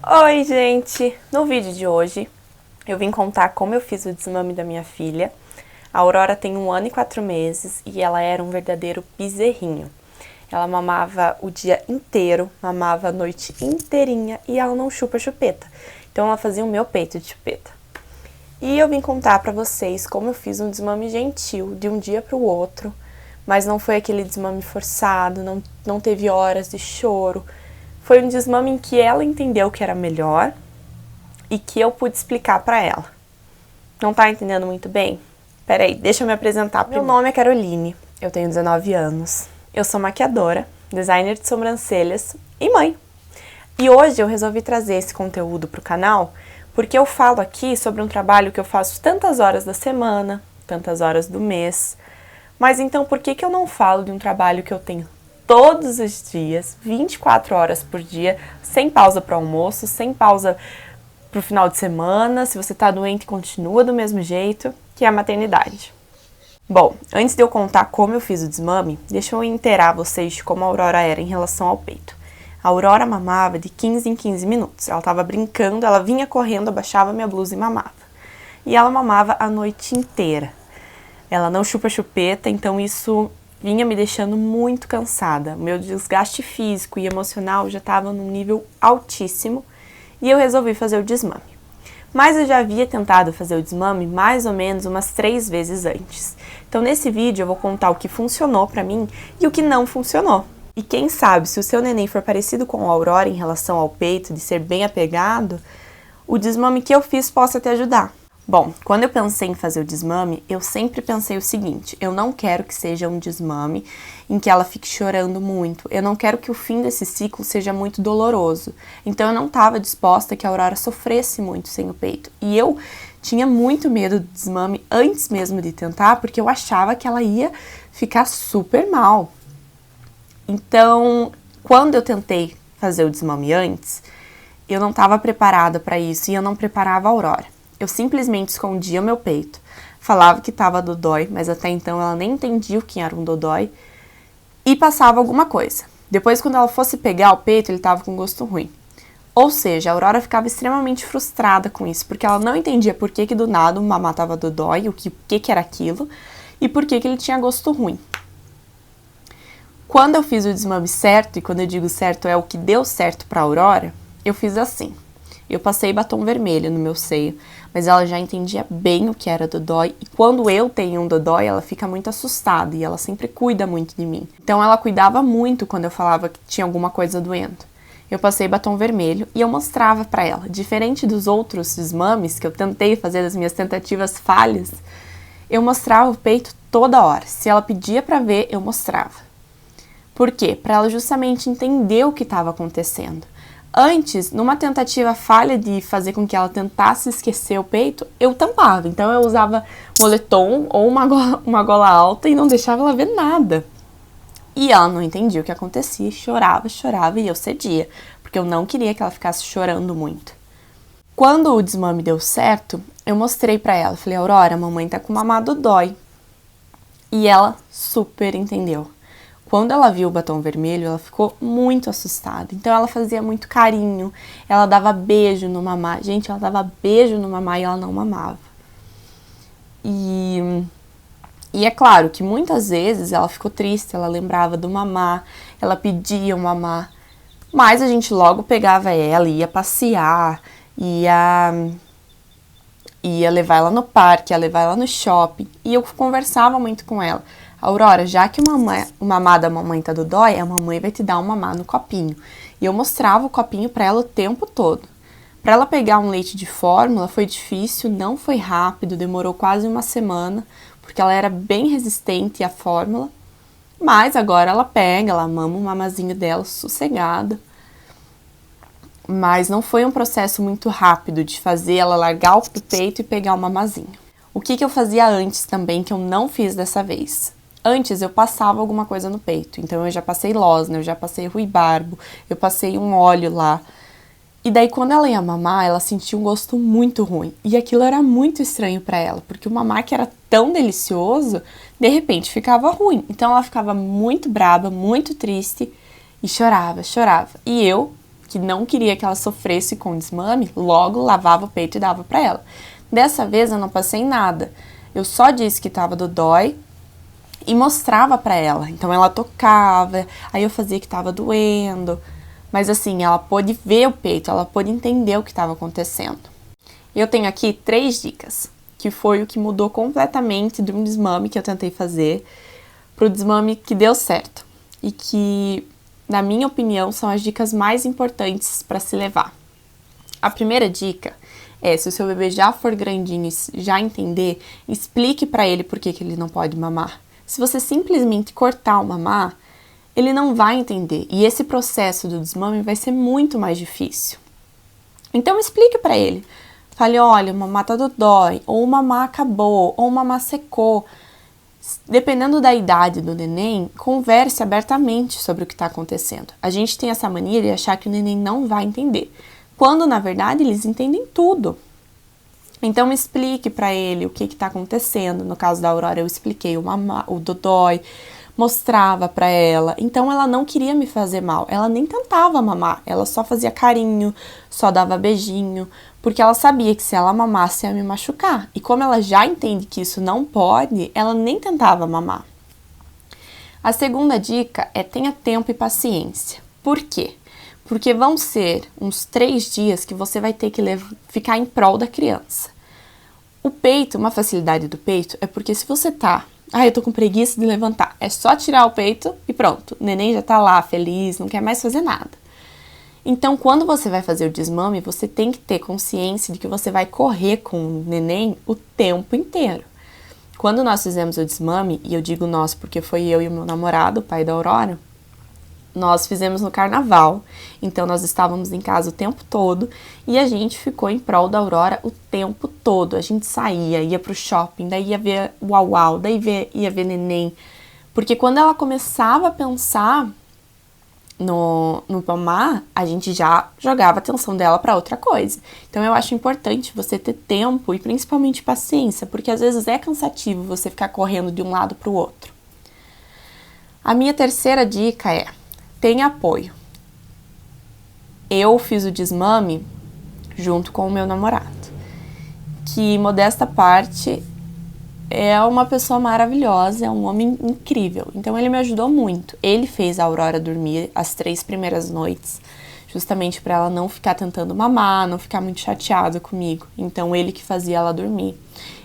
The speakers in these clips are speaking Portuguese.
Oi, gente! No vídeo de hoje eu vim contar como eu fiz o desmame da minha filha. A Aurora tem 1 ano e 4 meses e ela era um verdadeiro bezerrinho. Ela mamava o dia inteiro, mamava a noite inteirinha e ela não chupa chupeta. Então ela fazia o meu peito de chupeta. E eu vim contar pra vocês como eu fiz um desmame gentil de um dia pro outro, mas não foi aquele desmame forçado, não teve horas de choro. Foi um desmame em que ela entendeu que era melhor e que eu pude explicar pra ela. Não tá entendendo muito bem? Peraí, deixa eu me apresentar primeiro. Meu nome é Caroline, eu tenho 19 anos. Eu sou maquiadora, designer de sobrancelhas e mãe. E hoje eu resolvi trazer esse conteúdo pro canal porque eu falo aqui sobre um trabalho que eu faço tantas horas da semana, tantas horas do mês. Mas então por que eu não falo de um trabalho que eu tenho todos os dias, 24 horas por dia, sem pausa para almoço, sem pausa para o final de semana, se você tá doente continua do mesmo jeito, que é a maternidade. Bom, antes de eu contar como eu fiz o desmame, deixa eu inteirar vocês de como a Aurora era em relação ao peito. A Aurora mamava de 15 em 15 minutos, ela tava brincando, ela vinha correndo, abaixava minha blusa e mamava. E ela mamava a noite inteira. Ela não chupa chupeta, então isso vinha me deixando muito cansada. O meu desgaste físico e emocional já estava num nível altíssimo e eu resolvi fazer o desmame. Mas eu já havia tentado fazer o desmame mais ou menos umas 3 vezes antes. Então nesse vídeo eu vou contar o que funcionou pra mim e o que não funcionou. E quem sabe, se o seu neném for parecido com a Aurora em relação ao peito, de ser bem apegado, o desmame que eu fiz possa te ajudar. Bom, quando eu pensei em fazer o desmame, eu sempre pensei o seguinte: eu não quero que seja um desmame em que ela fique chorando muito, eu não quero que o fim desse ciclo seja muito doloroso. Então eu não estava disposta que a Aurora sofresse muito sem o peito. E eu tinha muito medo do desmame antes mesmo de tentar, porque eu achava que ela ia ficar super mal. Então, quando eu tentei fazer o desmame antes, eu não estava preparada para isso e eu não preparava a Aurora. Eu simplesmente escondia o meu peito, falava que estava dodói, mas até então ela nem entendia o que era um dodói, e passava alguma coisa. Depois, quando ela fosse pegar o peito, ele estava com gosto ruim. Ou seja, a Aurora ficava extremamente frustrada com isso, porque ela não entendia por que do nada o mamá estava dodói, o que era aquilo, e por que ele tinha gosto ruim. Quando eu fiz o desmame certo, e quando eu digo certo é o que deu certo para a Aurora, eu fiz assim. Eu passei batom vermelho no meu seio, mas ela já entendia bem o que era dodói, e quando eu tenho um dodói, ela fica muito assustada, e ela sempre cuida muito de mim. Então ela cuidava muito quando eu falava que tinha alguma coisa doendo. Eu passei batom vermelho e eu mostrava para ela. Diferente dos outros desmames que eu tentei fazer, das minhas tentativas falhas, eu mostrava o peito toda hora. Se ela pedia para ver, eu mostrava. Por quê? Para ela justamente entender o que estava acontecendo. Antes, numa tentativa falha de fazer com que ela tentasse esquecer o peito, eu tampava. Então eu usava moletom ou uma gola alta e não deixava ela ver nada. E ela não entendia o que acontecia, chorava e eu cedia, porque eu não queria que ela ficasse chorando muito. Quando o desmame deu certo, eu mostrei pra ela, falei: Aurora, a mamãe tá com mamado dói. E ela super entendeu. Quando ela viu o batom vermelho, ela ficou muito assustada. Então ela fazia muito carinho, ela dava beijo no mamá. Gente, ela dava beijo no mamá e ela não mamava. E é claro que muitas vezes ela ficou triste, ela lembrava do mamá, ela pedia o mamá. Mas a gente logo pegava ela, ia passear, ia levar ela no parque, ia levar ela no shopping. E eu conversava muito com ela. Aurora, já que o mamá da mamãe tá dodói, a mamãe vai te dar um mamá no copinho. E eu mostrava o copinho pra ela o tempo todo. Pra ela pegar um leite de fórmula foi difícil, não foi rápido, demorou quase uma semana, porque ela era bem resistente à fórmula. Mas agora ela pega, ela mama o mamazinho dela sossegada. Mas não foi um processo muito rápido de fazer ela largar o peito e pegar o mamazinho. O que eu fazia antes também, que eu não fiz dessa vez? Antes eu passava alguma coisa no peito, então eu já passei Losna, eu já passei ruibarbo, eu passei um óleo lá. E daí quando ela ia mamar, ela sentia um gosto muito ruim. E aquilo era muito estranho pra ela, porque o mamar que era tão delicioso, de repente ficava ruim. Então ela ficava muito braba, muito triste e chorava. E eu que não queria que ela sofresse com desmame, logo lavava o peito e dava para ela. Dessa vez eu não passei nada. Eu só disse que tava dodói e mostrava para ela. Então ela tocava, aí eu fazia que tava doendo. Mas assim, ela pôde ver o peito, ela pôde entender o que estava acontecendo. Eu tenho aqui 3 dicas, que foi o que mudou completamente de um desmame que eu tentei fazer para o desmame que deu certo. E que, na minha opinião, são as dicas mais importantes para se levar. A primeira dica é, se o seu bebê já for grandinho e já entender, explique para ele por que ele não pode mamar. Se você simplesmente cortar o mamar, ele não vai entender. E esse processo do desmame vai ser muito mais difícil. Então explique para ele. Fale, olha, o mamar tá dodói, ou o mamar acabou, ou o mamar secou. Dependendo da idade do neném, converse abertamente sobre o que está acontecendo. A gente tem essa mania de achar que o neném não vai entender, quando na verdade eles entendem tudo. Então explique para ele o que está acontecendo. No caso da Aurora eu expliquei o dodói, mostrava para ela. Então ela não queria me fazer mal, ela nem tentava mamar, ela só fazia carinho, só dava beijinho, porque ela sabia que se ela mamasse ia me machucar. E como ela já entende que isso não pode, ela nem tentava mamar. A segunda dica é tenha tempo e paciência. Por quê? Porque vão ser uns 3 dias que você vai ter que ficar em prol da criança. O peito, uma facilidade do peito, é porque se você eu tô com preguiça de levantar, é só tirar o peito e pronto, o neném já tá lá feliz, não quer mais fazer nada. Então, quando você vai fazer o desmame, você tem que ter consciência de que você vai correr com o neném o tempo inteiro. Quando nós fizemos o desmame, e eu digo nós porque foi eu e o meu namorado, o pai da Aurora, nós fizemos no carnaval, então nós estávamos em casa o tempo todo e a gente ficou em prol da Aurora o tempo todo. A gente saía, ia pro shopping, daí ia ver uau, daí ia ver neném. Porque quando ela começava a pensar no mamar, a gente já jogava a atenção dela para outra coisa. Então eu acho importante você ter tempo e principalmente paciência, porque às vezes é cansativo você ficar correndo de um lado para o outro. A minha terceira dica é: tenha apoio. Eu fiz o desmame junto com o meu namorado, que, modesta parte, é uma pessoa maravilhosa, é um homem incrível. Então ele me ajudou muito. Ele fez a Aurora dormir as 3 primeiras noites, justamente para ela não ficar tentando mamar, não ficar muito chateada comigo. Então ele que fazia ela dormir.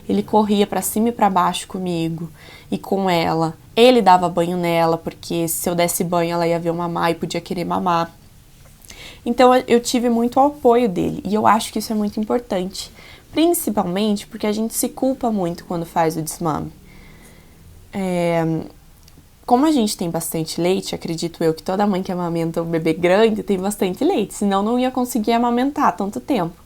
Ele corria para cima e para baixo comigo e com ela. Ele dava banho nela, porque se eu desse banho ela ia ver eu mamar e podia querer mamar. Então eu tive muito apoio dele e eu acho que isso é muito importante. Principalmente porque a gente se culpa muito quando faz o desmame. Como a gente tem bastante leite, acredito eu que toda mãe que amamenta um bebê grande tem bastante leite, senão não ia conseguir amamentar tanto tempo.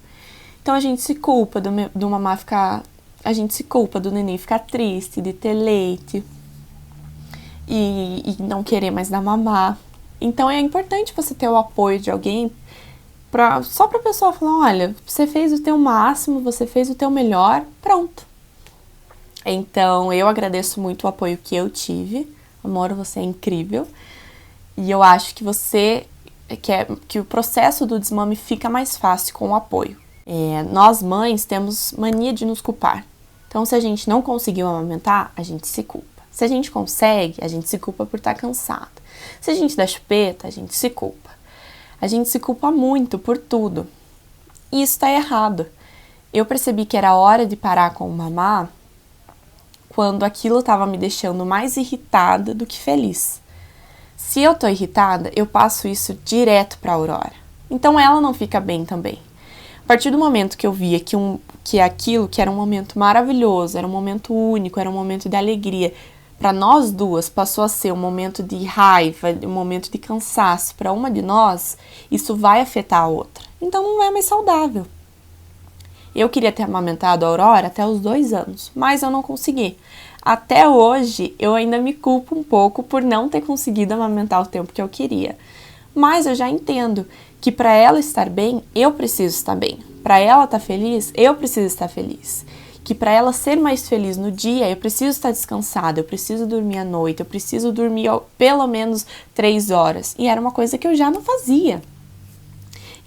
Então a gente se culpa do mamar ficar... A gente se culpa do neném ficar triste, de ter leite e não querer mais dar mamar. Então é importante você ter o apoio de alguém só pra pessoa falar, olha, você fez o teu máximo, você fez o teu melhor, pronto. Então, eu agradeço muito o apoio que eu tive. Amor, você é incrível. E eu acho que que o processo do desmame fica mais fácil com o apoio. Nós, mães, temos mania de nos culpar. Então, se a gente não conseguiu amamentar, a gente se culpa. Se a gente consegue, a gente se culpa por estar cansado. Se a gente dá chupeta, a gente se culpa. A gente se culpa muito por tudo. E isso está errado. Eu percebi que era hora de parar com o mamar quando aquilo estava me deixando mais irritada do que feliz. Se eu tô irritada, eu passo isso direto para a Aurora. Então ela não fica bem também. A partir do momento que eu via que aquilo que era um momento maravilhoso, era um momento único, era um momento de alegria, para nós duas passou a ser um momento de raiva, um momento de cansaço para uma de nós, isso vai afetar a outra. Então não é mais saudável. Eu queria ter amamentado a Aurora até os 2 anos, mas eu não consegui. Até hoje eu ainda me culpo um pouco por não ter conseguido amamentar o tempo que eu queria. Mas eu já entendo que para ela estar bem, eu preciso estar bem. Para ela estar feliz, eu preciso estar feliz. Que para ela ser mais feliz no dia, eu preciso estar descansada, eu preciso dormir à noite, eu preciso dormir pelo menos 3 horas. E era uma coisa que eu já não fazia.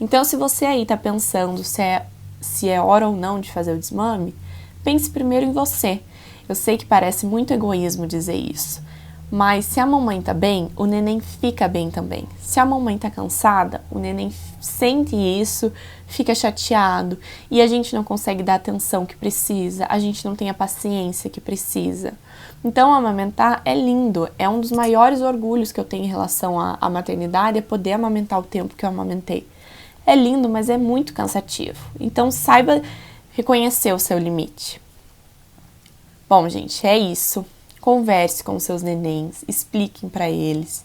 Então, se você aí tá pensando se é hora ou não de fazer o desmame, pense primeiro em você. Eu sei que parece muito egoísmo dizer isso, mas se a mamãe tá bem, o neném fica bem também. Se a mamãe tá cansada, o neném sente isso, fica chateado e a gente não consegue dar a atenção que precisa, a gente não tem a paciência que precisa. Então, amamentar é lindo, é um dos maiores orgulhos que eu tenho em relação à maternidade, é poder amamentar o tempo que eu amamentei. É lindo, mas é muito cansativo. Então, saiba reconhecer o seu limite. Bom, gente, é isso. Converse com seus nenéns, expliquem para eles.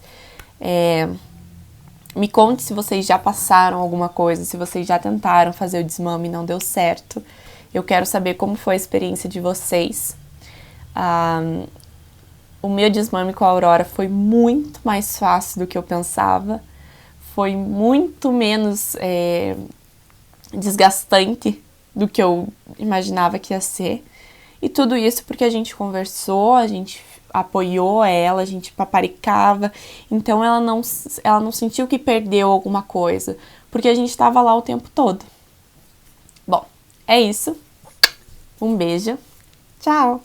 Me conte se vocês já passaram alguma coisa, se vocês já tentaram fazer o desmame e não deu certo. Eu quero saber como foi a experiência de vocês. O meu desmame com a Aurora foi muito mais fácil do que eu pensava. Foi muito menos desgastante do que eu imaginava que ia ser. E tudo isso porque a gente conversou, a gente apoiou ela, a gente paparicava. Então ela não sentiu que perdeu alguma coisa, porque a gente estava lá o tempo todo. Bom, é isso. Um beijo. Tchau!